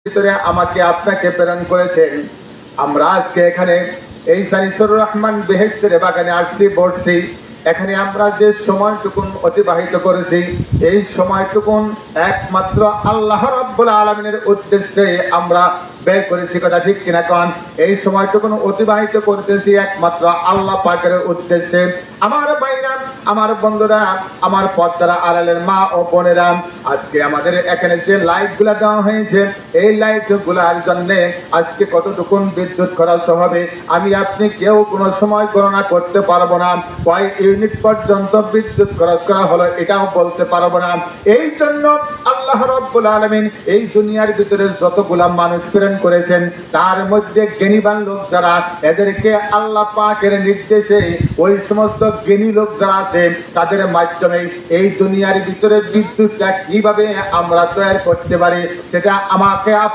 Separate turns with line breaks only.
ভিতরে আমাকে আপনাকে প্রেরণ করেছেন। আমরা আজকে এখানে এই সানিসুর রহমান বেহেশতের বাগানে আসছি, বসছি। এখানে আমরা যে সময়টুকুন অতিবাহিত করেছি, এই সময়টুকুন একমাত্র আল্লাহ রাব্বুল আলামিনের উদ্দেশ্যে আমরা ব্যয় করেছি, কথা ঠিক কিনা কন? এই সময়টুকুন অতিবাহিত করতেছি একমাত্র আল্লাহ পাকের উদ্দেশ্যে। আমার ভাইরা, আমার বন্ধুরা, আমার পর্দার আড়ালের মা ও বোনেরা, আজকে আমাদের এখানে যে লাইট গুলা দেওয়া হয়েছে, এই লাইট গুলার জন্য আজকে কতটুকুন বিদ্যুৎ খরচ হবে আমি আপনি কেউ কোনো সময় গণনা করতে পারবো না। কয় ইউনিট পর্যন্ত বিদ্যুৎ খরচ করা হলো এটাও বলতে পারবো না। এই জন্য আল্লাহ রাব্বুল আলামিন এই দুনিয়ার ভিতরে যতগুলা মানুষ প্রেরণ করেছেন, তার মধ্যে জ্ঞানীবান লোক যারা, এদেরকে আল্লাহ পাকের নির্দেশে ওই সমস্ত জ্ঞানী লোক যারা আছে তাদের মাধ্যমে এই দুনিয়ার ভিতরে বিদ্যুৎটা কিভাবে আমরা তৈরি করতে পারি সেটা আমাকে